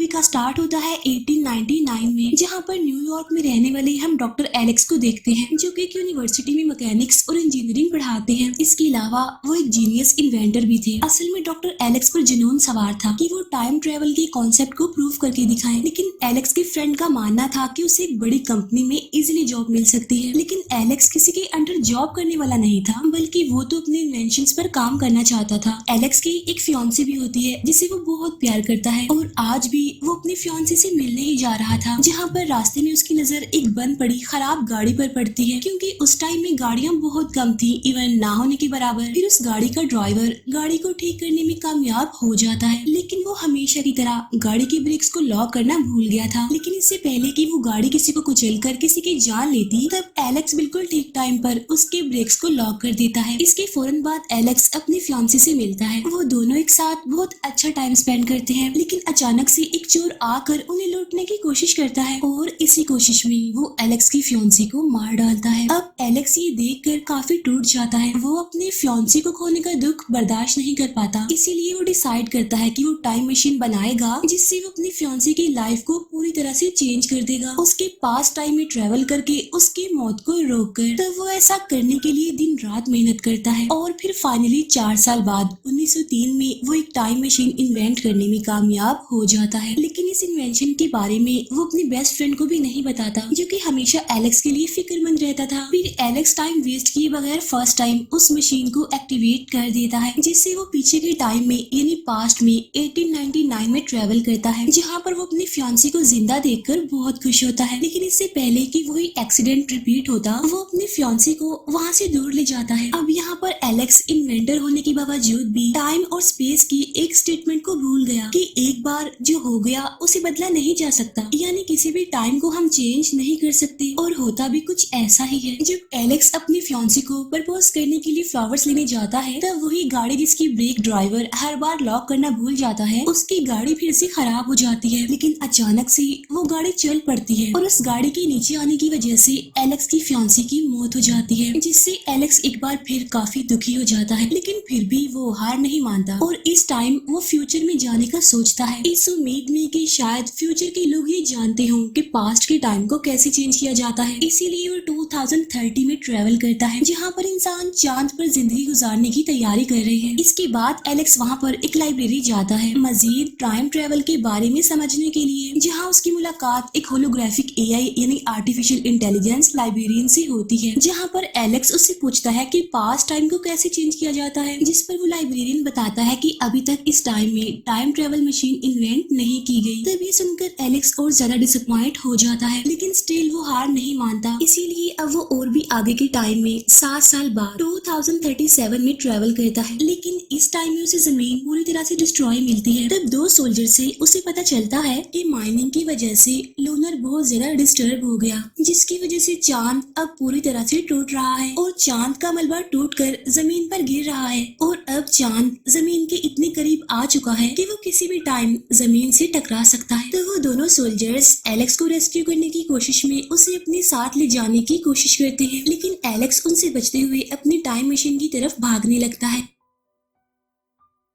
Movie का start होता है 1899 में, जहाँ पर न्यूयॉर्क में रहने वाले हम डॉक्टर एलेक्स को देखते हैं, जो कि एक यूनिवर्सिटी में मैकेनिक्स और इंजीनियरिंग पढ़ाते हैं। इसके अलावा वो एक जीनियस इन्वेंटर भी थे। असल में डॉक्टर एलेक्स पर जुनून सवार था कि वो टाइम ट्रेवल के कॉन्सेप्ट को प्रूव करके दिखाएं, लेकिन एलेक्स के फ्रेंड का मानना था कि उसे एक बड़ी कंपनी में इजिली जॉब मिल सकती है। लेकिन एलेक्स किसी के अंडर जॉब करने वाला नहीं था, बल्कि वो तो अपने इन्वेंशंस पर काम करना चाहता था। एलेक्स की एक फियांसी भी होती है जिसे वो बहुत प्यार करता है, और आज भी वो अपनी फियांसी से मिलने ही जा रहा था, जहाँ पर रास्ते में उसकी नजर एक बंद पड़ी खराब गाड़ी पर पड़ती है। क्योंकि उस टाइम में गाड़ियां बहुत कम थी, इवन ना होने के बराबर। फिर उस गाड़ी का ड्राइवर गाड़ी को ठीक करने में कामयाब हो जाता है, लेकिन वो हमेशा की तरह गाड़ी के ब्रेक्स को लॉक करना भूल गया था। लेकिन इससे पहले कि वो गाड़ी किसी को कुचलकर किसी की जान लेती, तब एलेक्स बिल्कुल ठीक टाइम पर उसके ब्रेक्स को लॉक कर देता है। इसके फौरन बाद एलेक्स अपनी फियांसी से मिलता है। वो दोनों एक साथ बहुत अच्छा टाइम स्पेंड करते हैं, लेकिन अचानक से एक चोर आकर उन्हें लूटने की कोशिश करता है, और इसी कोशिश में वो एलेक्स की फियांसी को मार डालता है। अब एलेक्स ये देखकर काफी टूट जाता है। वो अपने फियांसी को खोने का दुख बर्दाश्त नहीं कर पाता, इसीलिए वो डिसाइड करता है कि वो टाइम मशीन बनाएगा, जिससे वो अपनी फियांसी की लाइफ को पूरी तरह से चेंज कर देगा। उसके पास टाइम में ट्रेवल करके उसकी मौत को रोककर। तब वो ऐसा करने के लिए दिन रात मेहनत करता है, और फिर फाइनली 4 साल बाद 1903 में वो एक टाइम मशीन इन्वेंट करने में कामयाब हो जाता है। लेकिन इस इन्वेंशन के बारे में वो अपनी बेस्ट फ्रेंड को भी नहीं बताता, जो कि हमेशा एलेक्स के लिए फिक्रमंद रहता था। फिर एलेक्स टाइम वेस्ट किए बगैर फर्स्ट टाइम उस मशीन को एक्टिवेट कर देता है, जिससे वो पीछे के टाइम में यानी पास्ट में 1899 में ट्रेवल करता है, जहाँ पर वो अपनी फियांसी को जिंदा देखकर बहुत खुश होता है। लेकिन इससे पहले कि वही एक्सीडेंट रिपीट होता, वो अपनी फियांसी को वहाँ से दूर ले जाता है। अब यहाँ पर एलेक्स इन्वेंटर होने के बावजूद भी टाइम और स्पेस की एक स्टेटमेंट को भूल गया कि एक बार जो हो गया उसे बदला नहीं जा सकता, यानी किसी भी टाइम को हम चेंज नहीं कर सकते। और होता भी कुछ ऐसा ही है। जब एलेक्स अपनी फियांसी को प्रपोज करने के लिए फ्लावर्स लेने जाता है, तब वही गाड़ी जिसकी ब्रेक ड्राइवर हर बार लॉक करना भूल जाता है, उसकी गाड़ी फिर से खराब हो जाती है। लेकिन अचानक से वो गाड़ी चल पड़ती है, और उस गाड़ी के नीचे आने की वजह से एलेक्स की फियांसी की मौत हो जाती है, जिससे एलेक्स एक बार फिर काफी दुखी हो जाता है। लेकिन फिर भी वो हार नहीं मानता, और इस टाइम वो फ्यूचर में जाने का सोचता है, इस उम्मीद में कि शायद फ्यूचर के लोग ये जानते हों कि पास्ट के टाइम को कैसे चेंज किया जाता है। इसीलिए वो 2030 में ट्रेवल करता है, जहाँ पर इंसान चांद पर जिंदगी गुजारने की तैयारी कर रहे हैं। इसके बाद एलेक्स वहाँ पर एक लाइब्रेरी जाता है मजीद टाइम ट्रेवल के बारे में समझने के लिए, जहाँ उसकी मुलाकात एक होलोग्राफिक एआई यानी आर्टिफिशियल इंटेलिजेंस लाइब्रेरियन से होती है, जहाँ पर एलेक्स उससे पूछता है कि पास्ट टाइम को कैसे चेंज किया जाता है, जिस पर वो लाइब्रेरियन बताता है कि अभी तक इस टाइम में टाइम ट्रेवल मशीन इन्वेंट नहीं की गई। तब ये सुनकर एलेक्स और ज्यादा डिसअपॉइंट हो जाता है, लेकिन स्टिल वो हार नहीं मानता। इसीलिए अब वो और भी आगे के टाइम में 7 साल बाद 2037 में ट्रेवल करता है, लेकिन इस टाइम में उसे जमीन पूरी तरह से डिस्ट्रॉय मिलती है। तब 2 सोल्जर से उसे पता चलता है कि माइनिंग की वजह से लूनर बहुत ज्यादा डिस्टर्ब हो गया, जिसकी वजह से चांद अब पूरी तरह से टूट रहा है, और चांद का मलबा टूटकर जमीन पर गिर रहा है, और अब चांद जमीन के इतने करीब आ चुका है कि वो किसी भी टाइम जमीन से टकरा सकता है। तो वो दोनों सोल्जर्स एलेक्स को रेस्क्यू करने की कोशिश में उसे अपने साथ ले जाने की कोशिश करते हैं, लेकिन एलेक्स उनसे बचते हुए अपनी टाइम मशीन की तरफ भागने लगता है।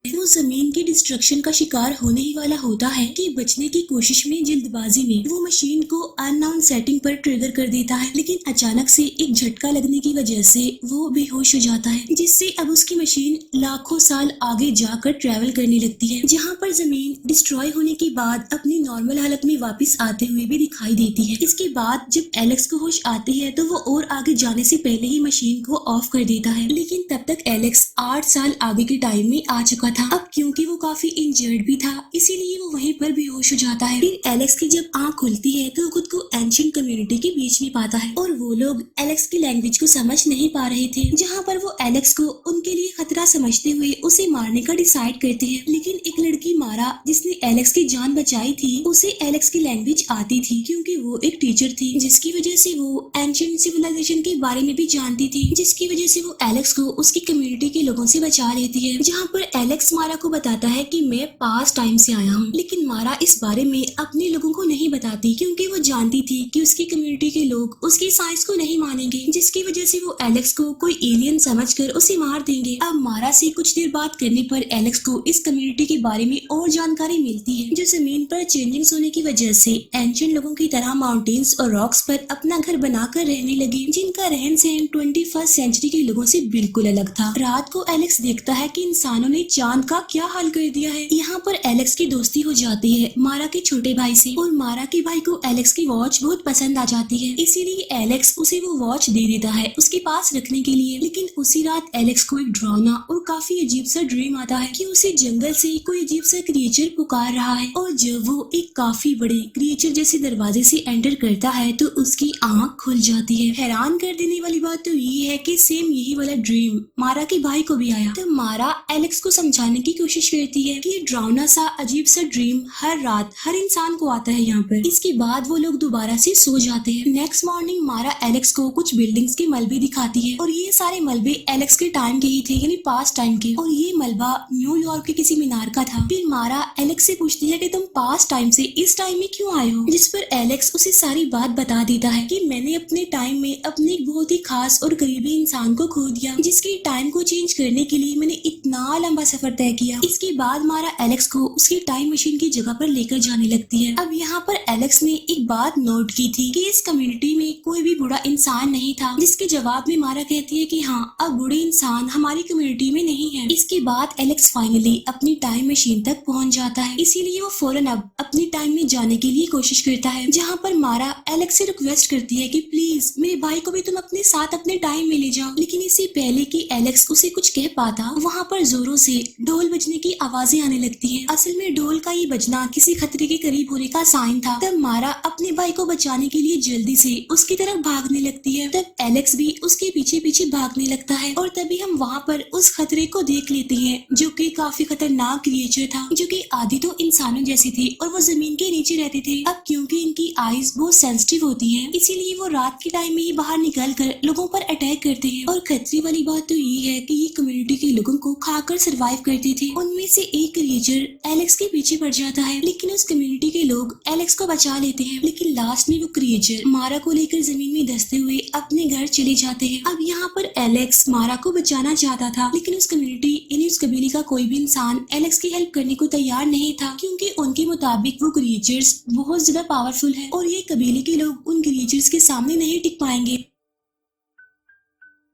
वो जमीन के डिस्ट्रक्शन का शिकार होने ही वाला होता है कि बचने की कोशिश में जल्दबाजी में वो मशीन को अननोन सेटिंग पर ट्रिगर कर देता है, लेकिन अचानक से एक झटका लगने की वजह से वो बेहोश हो जाता है, जिससे अब उसकी मशीन लाखों साल आगे जाकर ट्रेवल करने लगती है, जहाँ पर जमीन डिस्ट्रॉय होने के बाद अपनी नॉर्मल हालत में वापस आते हुए भी दिखाई देती है। इसके बाद जब एलेक्स को होश आती है, तो वो और आगे जाने से पहले ही मशीन को ऑफ कर देता है, लेकिन तब तक एलेक्स 8 साल आगे के टाइम में आ चुका था। अब क्योंकि वो काफी इंजर्ड भी था, इसीलिए वो वहीं पर बेहोश हो जाता है। फिर एलेक्स की जब आंख खुलती है, तो खुद को एंशिएंट कम्युनिटी के बीच में पाता है, और वो लोग एलेक्स की लैंग्वेज को समझ नहीं पा रहे थे, जहाँ पर वो एलेक्स को उनके लिए खतरा समझते हुए उसे मारने का डिसाइड करते हैं। लेकिन एक लड़की मारा जिसने एलेक्स की जान बचाई थी, उसे एलेक्स की लैंग्वेज आती थी, क्योंकि वो एक टीचर थी, जिसकी वजह से वो एंशिएंट सिविलाइजेशन के बारे में भी जानती थी, जिसकी वजह से वो एलेक्स को उसकी कम्युनिटी के लोगों से बचा लेती है। जहाँ पर एलेक्स मारा को बताता है कि मैं पास्ट टाइम से आया हूँ, लेकिन मारा इस बारे में अपने लोगों को नहीं बताती क्योंकि वो जानती थी कि उसकी कम्युनिटी के लोग उसकी साइंस को नहीं मानेंगे, जिसकी वजह से वो एलेक्स को कोई एलियन समझकर उसे मार देंगे। अब मारा से कुछ देर बात करने पर एलेक्स को इस कम्युनिटी के बारे में और जानकारी मिलती है, जो जमीन पर चेंजिंग्स होने की वजह से एंशिएंट लोगों की तरह माउंटेन्स और रॉक्स पर अपना घर बनाकर रहने लगे, जिनका रहन सहन 21st सेंचुरी के लोगों से बिल्कुल अलग था। रात को एलेक्स देखता है कि इंसानों ने चांद का क्या हाल कर दिया है। यहाँ पर एलेक्स की दोस्ती हो जाती है मारा के छोटे भाई से, और मारा के भाई को एलेक्स की वॉच बहुत पसंद आ जाती है, इसीलिए एलेक्स उसे वो वॉच दे देता है उसके पास रखने के लिए। लेकिन उसी रात एलेक्स को एक डरावना और काफी अजीब सा ड्रीम आता है कि उसे जंगल से कोई अजीब सा क्रिएचर पुकार रहा है, और जब वो एक काफी बड़े क्रिएचर जैसे दरवाजे से एंटर करता है तो उसकी आंख खुल जाती है। हैरान कर देने वाली बात तो ये है कि सेम यही वाला ड्रीम मारा के भाई को भी आया। तो मारा एलेक्स को समझाने की कोशिश करती है कि ये डरावना सा अजीब सा ड्रीम हर रात हर इंसान को आता है यहाँ पर। इसके बाद वो लोग दोबारा से सो जाते हैं। नेक्स्ट मॉर्निंग मारा एलेक्स को कुछ बिल्डिंग्स के मलबे दिखाती है, और ये सारे मलबे एलेक्स के टाइम के ही थे, यानी पास्ट टाइम के, और ये मलबा न्यूयॉर्क के किसी मीनार का था। फिर मारा एलेक्स से पूछती है कि तुम पास्ट टाइम से इस टाइम में क्यों आए हो, जिस पर एलेक्स उसे सारी बात बता देता है कि मैंने अपने टाइम में अपने एक बहुत ही खास और करीबी इंसान को खो दिया, जिसके टाइम को चेंज करने के लिए मैंने इतना लंबा सफर तय किया। इसके बाद मारा एलेक्स को उसकी टाइम मशीन की जगह पर लेकर जाने लगती है। अब यहाँ पर एलेक्स ने एक बात नोट की थी कि इस कम्युनिटी में कोई भी बुरा इंसान नहीं था, जिसके जवाब में मारा कहती है कि हाँ, अब बुरे इंसान हमारी कम्युनिटी में नहीं है। इसके बाद एलेक्स फाइनली अपनी टाइम मशीन तक पहुँच जाता है, इसीलिए वो फौरन अब अपनी टाइम में जाने के लिए कोशिश करता है, जहाँ पर मारा एलेक्स से रिक्वेस्ट करती है कि प्लीज मेरे भाई को भी तुम अपने साथ अपने टाइम में ले जाओ। लेकिन इससे पहले कि एलेक्स उसे कुछ कह पाता, वहाँ पर जोरों से ढोल बजने की आवाजें आने लगती हैं। असल में ढोल का ये बजना किसी खतरे के करीब होने का साइन था। तब मारा अपने भाई को बचाने के लिए जल्दी से उसकी तरफ भागने लगती है। तब एलेक्स भी उसके पीछे पीछे भागने लगता है, और तभी हम वहाँ पर उस खतरे को देख लेते हैं, जो कि काफी खतरनाक क्रिएचर था, जो कि आधी तो इंसानों जैसी थी और वो जमीन के नीचे रहते थे। अब क्योंकि इनकी आईज बहुत सेंसिटिव होती हैं, इसीलिए वो रात के टाइम में ही बाहर निकल कर लोगों पर अटैक करते हैं। और खतरे वाली बात तो ये है कि ये कम्युनिटी के लोगों को खाकर सरवाइव करते थे। उनमें से एक क्रिएचर एलेक्स के पीछे पड़ जाता है, लेकिन उस कम्युनिटी के लोग एलेक्स को बचा लेते हैं। लेकिन लास्ट में वो क्रिएचर मारा को लेकर जमीन में धंसते हुए अपने घर चले जाते हैं। अब यहाँ पर एलेक्स मारा को बचाना चाहता था, लेकिन उस कम्युनिटी यानी उस कबीले का कोई भी इंसान एलेक्स की हेल्प करने को तैयार नहीं था, क्योंकि उनके मुताबिक वो क्रिएचर्स बहुत ज्यादा पावरफुल है और ये कबीले के लोग उन क्रिएचर्स के सामने नहीं टिक पाएंगे।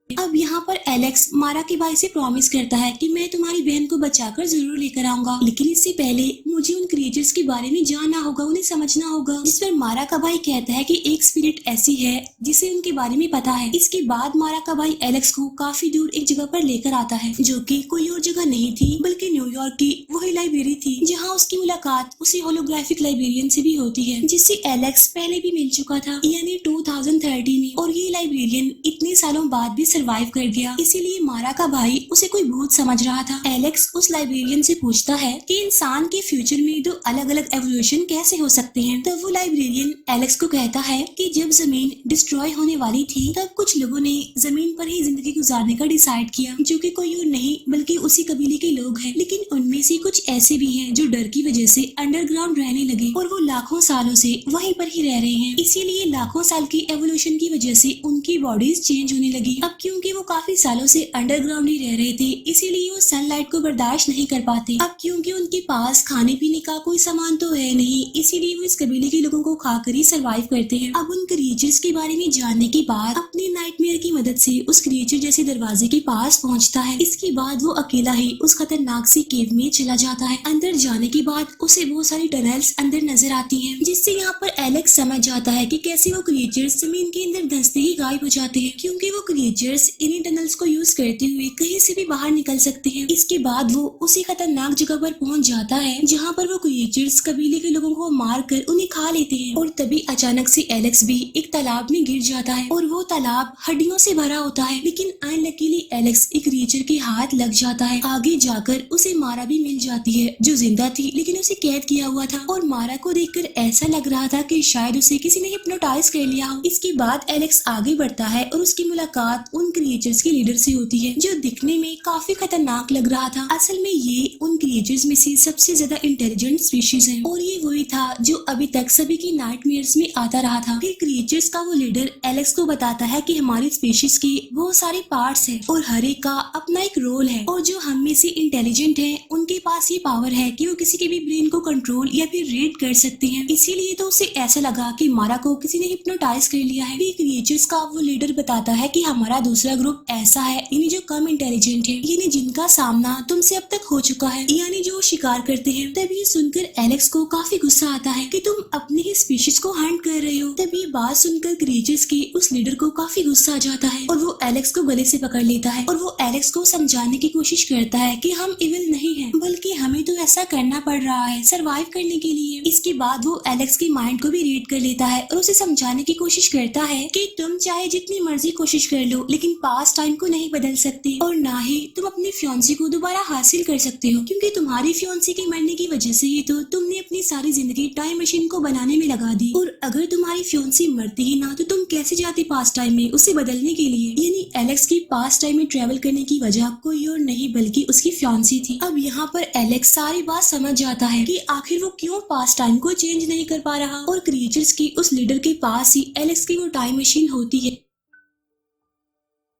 अब यहाँ पर एलेक्स मारा के भाई से प्रॉमिस करता है कि मैं तुम्हारी बहन को बचाकर जरूर लेकर आऊंगा, लेकिन इससे पहले मुझे उन क्रिएचर्स के बारे में जानना होगा, उन्हें समझना होगा। जिस पर मारा का भाई कहता है कि एक स्पिरिट ऐसी है जिसे उनके बारे में पता है। इसके बाद मारा का भाई एलेक्स को काफी दूर एक जगह पर लेकर आता है, जो कि कोई और जगह नहीं थी बल्कि न्यूयॉर्क की वही लाइब्रेरी थी, जहाँ उसकी मुलाकात उसी होलोग्राफिक लाइब्रेरियन से भी होती है, जिससे एलेक्स पहले भी मिल चुका था, यानी 2013 में। और ये लाइब्रेरियन इतने सालों बाद भी सरवाइव कर गया, इसीलिए मारा का भाई उसे कोई भूत समझ रहा था। एलेक्स उस लाइब्रेरियन से पूछता है कि इंसान के फ्यूचर में दो अलग अलग एवोल्यूशन कैसे हो सकते हैं। तब वो लाइब्रेरियन एलेक्स को कहता है कि जब जमीन डिस्ट्रॉय होने वाली थी, तब कुछ लोगों ने जमीन पर ही जिंदगी गुजारने का डिसाइड किया, जो कि कोई और नहीं बल्कि उसी कबीले के लोग हैं। लेकिन उनमें से कुछ ऐसे भी हैं जो डर की वजह से अंडरग्राउंड रहने लगे, और वो लाखों सालों से वहीं पर ही रह रहे हैं। इसीलिए लाखों साल की एवोल्यूशन की वजह से उनकी बॉडीज चेंज होने लगी। अब क्योंकि वो काफी सालों से अंडरग्राउंड ही रह रहे थे, इसीलिए वो सनलाइट को बर्दाश्त नहीं कर पाते। अब क्योंकि उनके पास खाने पीने का कोई सामान तो है नहीं, इसीलिए वो इस कबीले के लोगों को खाकर ही सरवाइव करते हैं। अब उन क्रिएचर्स के बारे में जानने के बाद अपने नाइटमेयर की मदद से उस क्रिएचर जैसे दरवाजे के पास पहुंचता है। इसके बाद वो अकेला ही उस खतरनाक सी केव में चला जाता है। अंदर जाने के बाद उसे बहुत सारी टनल्स अंदर नजर आती हैं, जिससे यहाँ पर एलेक्स समझ जाता है कि कैसे वो क्रिएचर्स जमीन के अंदर धंसते ही गायब हो जाते हैं, क्योंकि वो क्रिएचर्स इन्हीं टनल्स को यूज करते हुए कहीं से भी बाहर निकल सकते हैं। इसके बाद वो उसी खतरनाक जगह पर पहुंच जाता है, जहाँ पर वो क्रिएचर्स कबीले के लोगों को मार कर उन्हें खा लेते हैं। और तभी अचानक से एलेक्स भी एक तालाब में गिर जाता है, और वो तालाब हड्डियों से भरा होता है। लेकिन अनलकीली एलेक्स एक क्रिएचर के हाथ लग जाता है। आगे जाकर उसे मारा भी मिल जाती है, जो जिंदा थी लेकिन उसे कैद किया हुआ था। और मारा को देखकर ऐसा लग रहा था कि शायद उसे किसी ने हिप्नोटाइज कर लिया हो। इसके बाद एलेक्स आगे बढ़ता है और उसकी मुलाकात उन उन क्रिएचर्स के लीडर से होती है, जो दिखने में काफी खतरनाक लग रहा था। असल में ये उन क्रिएचर्स में से सबसे ज्यादा इंटेलिजेंट स्पीशीज है और ये वही था जो अभी तक सभी की नाइटमेयर्स में आता रहा था। फिर क्रिएचर्स का वो लीडर एलेक्स को बताता है कि हमारी स्पीशीज के बहुत सारे पार्ट्स हैं और हर एक का अपना एक रोल है, और जो हम में से इंटेलिजेंट है उनके पास ये पावर है कि वो किसी के भी ब्रेन को कंट्रोल या फिर रीड कर सकते हैं। इसीलिए तो उसे ऐसा लगा कि मारा को किसी ने हिप्नोटाइज कर लिया है। क्रिएचर्स का वो लीडर बताता है कि हमारा दूसरा ग्रुप ऐसा है, यानी जो कम इंटेलिजेंट है, यानी जिनका सामना तुमसे अब तक हो चुका है, यानी जो शिकार करते हैं। तब ये सुनकर एलेक्स को काफी गुस्सा आता है कि तुम अपनी ही स्पीशीज को हंट कर रहे हो। तब ये बात सुनकर क्रिएचर्स के उस लीडर को काफी गुस्सा आ जाता है और वो एलेक्स को गले से पकड़ लेता है और वो एलेक्स को समझाने की कोशिश करता है कि हम इविल नहीं है, बल्कि हमें तो ऐसा करना पड़ रहा है सरवाइव करने के लिए। इसके बाद वो एलेक्स के माइंड को भी रीड कर लेता है और उसे समझाने की कोशिश करता है कि तुम चाहे जितनी मर्जी कोशिश कर लो, लेकिन पास्ट टाइम को नहीं बदल सकते और ना ही तुम अपनी फियांसी को दोबारा हासिल कर सकते हो, क्योंकि तुम्हारी फियांसी के मरने की वजह से ही तो तुमने अपनी सारी जिंदगी टाइम मशीन को बनाने में लगा दी, और अगर तुम्हारी फियांसी मरती ही ना तो तुम कैसे जाते पास्ट टाइम में उसे बदलने के लिए। यानी एलेक्स की पास्ट टाइम में ट्रेवल करने की वजह कोई और नहीं बल्कि उसकी फियांसी थी। अब यहाँ पर एलेक्स सारी बात समझ जाता है कि आखिर वो क्यों पास्ट टाइम को चेंज नहीं कर पा रहा, और क्रिएचर्स की उस लीडर के पास ही एलेक्स की वो टाइम मशीन होती है।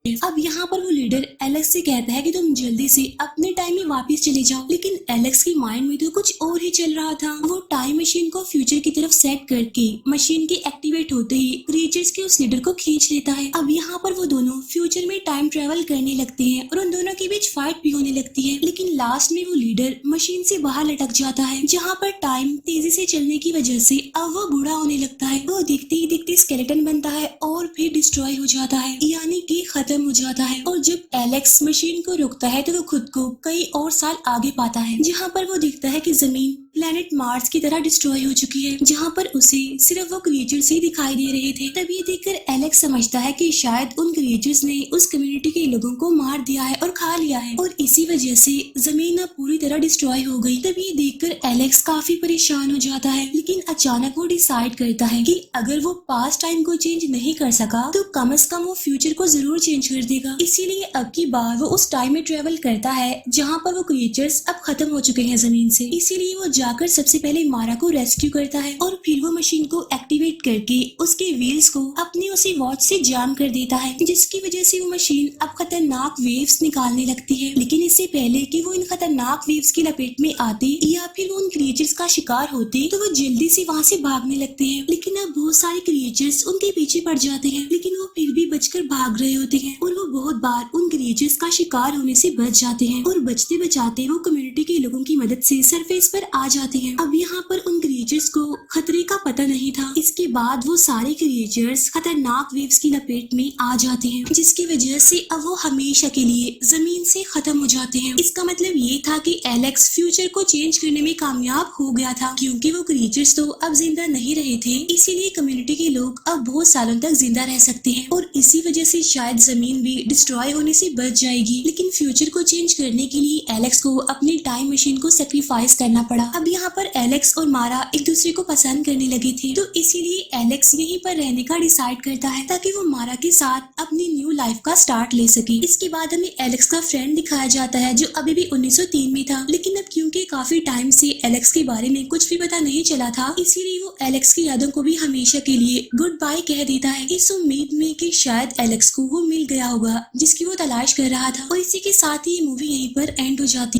अब यहाँ पर वो लीडर एलेक्स से कहता है कि तुम जल्दी से अपने टाइम में वापस चले जाओ, लेकिन एलेक्स के माइंड में तो कुछ और ही चल रहा था। वो टाइम मशीन को फ्यूचर की तरफ सेट करके मशीन के एक्टिवेट होते ही क्रिएचर्स के उस लीडर को खींच लेता है। अब यहाँ पर वो दोनों फ्यूचर में टाइम ट्रेवल करने लगते हैं और उन दोनों के बीच फाइट भी होने लगती है, लेकिन लास्ट में वो लीडर मशीन से बाहर लटक जाता है, जहाँ पर टाइम तेजी से चलने की वजह से अब वो बूढ़ा होने लगता है। वो दिखते ही दिखते स्केलेटन बनता है और फिर डिस्ट्रॉय हो जाता है, यानी कि खत्म हो जाता है। और जब एलेक्स मशीन को रोकता है तो वो खुद को कई और साल आगे पाता है, जहाँ पर वो दिखता है कि जमीन प्लेनेट मार्स की तरह डिस्ट्रॉय हो चुकी है, जहाँ पर उसे सिर्फ वो क्रिएचर्स ही दिखाई दे रहे थे। तब ये देखकर एलेक्स समझता है कि शायद उन क्रिएचर्स ने उस कम्युनिटी के लोगों को मार दिया है और खा लिया है, और इसी वजह से जमीन अब पूरी तरह डिस्ट्रॉय हो गई। तब ये देखकर एलेक्स काफी परेशान हो जाता है, लेकिन अचानक वो डिसाइड करता है कि अगर वो पास्ट टाइम को चेंज नहीं कर सका तो कम से कम वो फ्यूचर को जरूर चेंज कर देगा। इसीलिए अब की बार वो उस टाइम में ट्रेवल करता है जहाँ पर वो क्रिएचर्स अब खत्म हो चुके हैं जमीन से। इसीलिए वो जाकर सबसे पहले मारा को रेस्क्यू करता है और फिर वो मशीन को एक्टिवेट करके उसके व्हील्स को अपनी उसी वॉच से जाम कर देता है, जिसकी वजह से वो मशीन अब खतरनाक वेव्स निकालने लगती है। लेकिन इससे पहले कि वो इन खतरनाक वेव्स की लपेट में आते या फिर वो उन क्रिएचर्स का शिकार होते तो वो जल्दी से वहाँ से भागने लगते हैं, लेकिन अब बहुत सारे क्रिएचर्स उनके पीछे पड़ जाते हैं, लेकिन वो फिर भी बचकर भाग रहे होते हैं और वो बहुत बार उन क्रिएचर्स का शिकार होने से बच जाते हैं, और बचते बचाते वो कम्युनिटी के लोगों की मदद से सरफेस पर आ जाते हैं। अब यहाँ पर उन क्रिएचर्स को खतरे का पता नहीं था। इसके बाद वो सारे क्रिएचर्स खतरनाक वेव्स की लपेट में आ जाते हैं, जिसकी वजह से अब वो हमेशा के लिए जमीन से खत्म हो जाते हैं। इसका मतलब ये था कि एलेक्स फ्यूचर को चेंज करने में कामयाब हो गया था, क्योंकि वो क्रिएचर्स तो अब जिंदा नहीं रहे थे, इसीलिए कम्युनिटी के लोग अब बहुत सालों तक जिंदा रह सकते हैं, और इसी वजह से शायद जमीन भी डिस्ट्रॉय होने से बच जाएगी। लेकिन फ्यूचर को चेंज करने के लिए एलेक्स को अपनी टाइम मशीन को सेक्रीफाइस करना पड़ा। अब यहाँ पर एलेक्स और मारा एक दूसरे को पसंद करने लगे थे, तो इसीलिए एलेक्स यहीं पर रहने का डिसाइड करता है ताकि वो मारा के साथ अपनी न्यू लाइफ का स्टार्ट ले सके। इसके बाद हमें एलेक्स का फ्रेंड दिखाया जाता है जो अभी भी 1903 में था, लेकिन अब क्योंकि काफी टाइम से एलेक्स के बारे में कुछ भी पता नहीं चला था, इसीलिए वो एलेक्स की यादों को भी हमेशा के लिए गुड बाय कह देता है, इस उम्मीद में कि शायद एलेक्स को वो मिल गया होगा जिसकी वो तलाश कर रहा था। और इसी के साथ ही ये मूवी यहीं पर एंड हो जाती है।